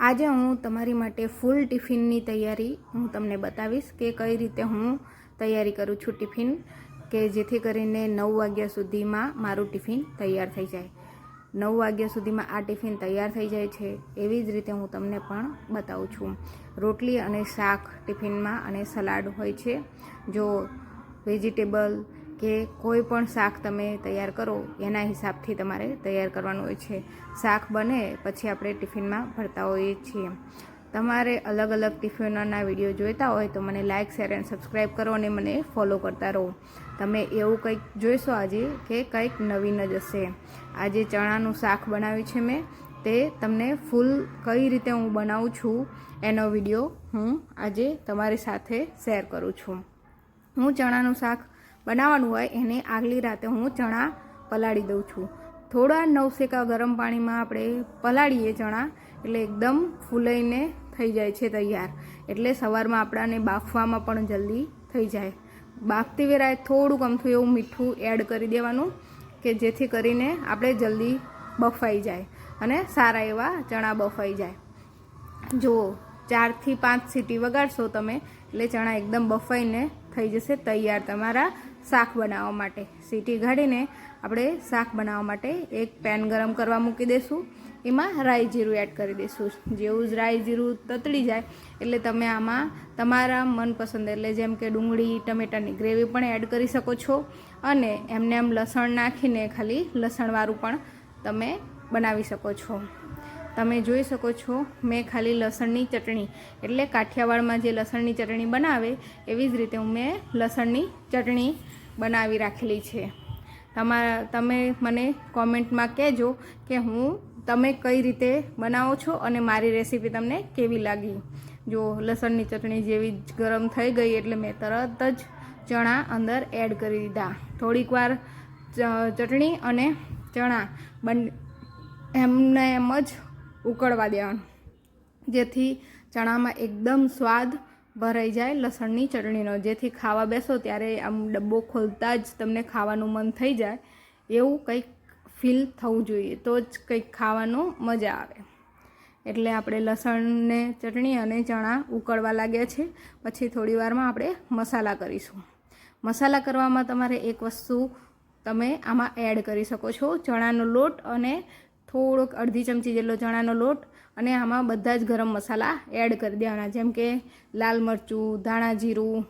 આજે હું તમારી માટે ફૂલ ટિફિનની તૈયારી હું તમને બતાવીશ કે કઈ રીતે હું તૈયારી કરું છું ટિફિન, કે જેથી કરીને 9 વાગ્યા સુધીમાં મારું ટિફિન તૈયાર થઈ જાય. 9 વાગ્યા સુધીમાં આ ટિફિન તૈયાર થઈ જાય છે. એવી જ રીતે હું તમને પણ બતાવું છું. રોટલી અને શાક ટિફિનમાં અને સલાડ હોય છે. જો વેજીટેબલ કે કોઈ પણ શાક તમે તૈયાર કરો એના હિસાબથી તમારે તૈયાર કરવાનું હોય છે. શાક બને પછી આપણે ટિફિનમાં ભરતા હોઈએ છીએ. તમારે અલગ અલગ ટિફિનોના વિડીયો જોઈતા હોય તો મને લાઇક, શેર અને સબસ્ક્રાઈબ કરો અને મને ફોલો કરતા રહો. તમે એવું કંઈક જોઈશો આજે કે કંઈક નવીન જ હશે. આજે ચણાનું શાક બનાવ્યું છે મેં, તે તમને ફૂલ કઈ રીતે હું બનાવું છું એનો વિડીયો હું આજે તમારી સાથે શેર કરું છું. હું ચણાનું શાક બનાવવાનું હોય એને આગલી રાતે હું ચણા પલાળી દઉં છું. થોડા નવસેકા ગરમ પાણીમાં આપણે પલાળીએ ચણા એટલે એકદમ ફૂલાઈને થઈ જાય છે તૈયાર. એટલે સવારમાં આપણાને બાફવામાં પણ જલ્દી થઈ જાય. બાફતી વેળાએ થોડુંક અમથું એવું મીઠું એડ કરી દેવાનું કે જેથી કરીને આપણે જલ્દી બફાઈ જાય અને સારા એવા ચણા બફાઈ જાય. જુઓ 4 થી 5 સીટી વગાડશો તમે એટલે ચણા એકદમ બફાઈને થઈ જશે તૈયાર તમારા શાક બનાવવા માટે. સીટી ગાળીને આપણે શાક બનાવવા માટે એક પેન ગરમ કરવા મૂકી દઈશું. એમાં રાઈ જીરું એડ કરી દઈશું. જેવું જ રાઈ જીરું તતડી જાય એટલે તમે આમાં તમારા મનપસંદ એટલે જેમ કે ડુંગળી ટમેટાની ગ્રેવી પણ એડ કરી શકો છો અને એમને એમ લસણ નાખીને ખાલી લસણવાળું પણ તમે બનાવી શકો છો. તમે જોઈ શકો છો મેં ખાલી લસણની ચટણી એટલે કાઠિયાવાડમાં જે લસણની ચટણી બનાવે એવી જ રીતે મેં લસણની ચટણી બનાવી રાખેલી છે. તમે મને કોમેન્ટમાં કહેજો કે તમે કઈ રીતે બનાવો છો અને મારી રેસીપી તમને કેવી લાગી. જો લસણની ચટણી જેવી જ ગરમ થઈ ગઈ એટલે મેં તરત જ ચણા અંદર એડ કરી દીધા. થોડીક વાર ચટણી અને ચણા એમને એમ જ ઉકળવા દેવાનું જેથી ચણામાં એકદમ સ્વાદ ભરાઈ જાય લસણની ચટણીનો. જેથી ખાવા બેસો ત્યારે આમ ડબ્બો ખોલતા જ તમને ખાવાનું મન થઈ જાય એવું કંઈક ફીલ થવું જોઈએ તો જ કંઈક ખાવાનું મજા આવે. એટલે આપણે લસણને ચટણી અને ચણા ઉકળવા લાગ્યા છે. પછી થોડી વારમાં આપણે મસાલા કરીશું. મસાલા કરવામાં તમારે એક વસ્તુ તમે આમાં એડ કરી શકો છો. ચણાનો લોટ અને થોડોક અડધી ચમચી જેટલો ચણાનો લોટ અને આમાં બધા જ ગરમ મસાલા એડ કરી દેવાના, જેમ કે લાલ મરચું, ધાણા જીરું,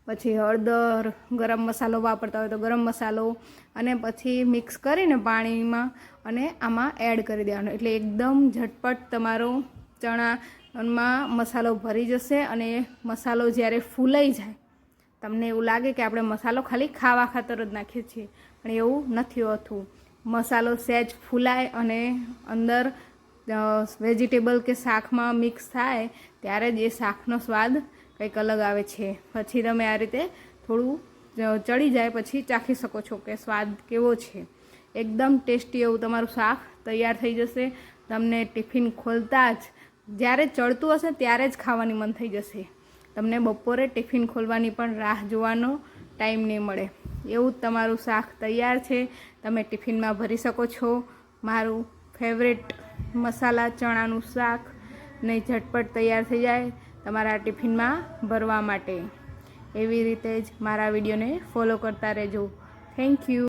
પછી હળદર, ગરમ મસાલો વાપરતા હોય તો ગરમ મસાલો, અને પછી મિક્સ કરીને પાણીમાં અને આમાં એડ કરી દેવાનો. એટલે એકદમ ઝટપટ તમારો ચણામાં મસાલો ભરી જશે અને મસાલો જ્યારે ફૂલાઈ જાય તમને એવું લાગે કે આપણે મસાલો ખાલી ખાવા ખાતર જ નાખીએ છીએ, પણ એવું નથી હોતું. મસાલો સહેજ ફૂલાય અને અંદર વેજીટેબલ કે શાકમાં મિક્સ થાય ત્યારે જ એ શાકનો સ્વાદ કંઈક અલગ આવે છે. પછી તમે આ રીતે થોડું ચડી જાય પછી ચાખી શકો છો કે સ્વાદ કેવો છે. એકદમ ટેસ્ટી એવું તમારું શાક તૈયાર થઈ જશે. તમને ટિફિન ખોલતા જ જ્યારે ચડતું હશે ત્યારે જ ખાવાની મન થઈ જશે. તમને બપોરે ટિફિન ખોલવાની પણ રાહ જોવાનો ટાઈમ નહીં મળે. એવું જ તમારું શાક તૈયાર છે. તમે ટિફિનમાં ભરી શકો છો. મારું ફેવરેટ મસાલા ચણાનું શાક ને ઝટપટ તૈયાર થઈ જાય તમારા ટિફિનમાં ભરવા માટે. એવી રીતે જ મારા વિડીયોને ફોલો કરતા રહેજો. Thank you.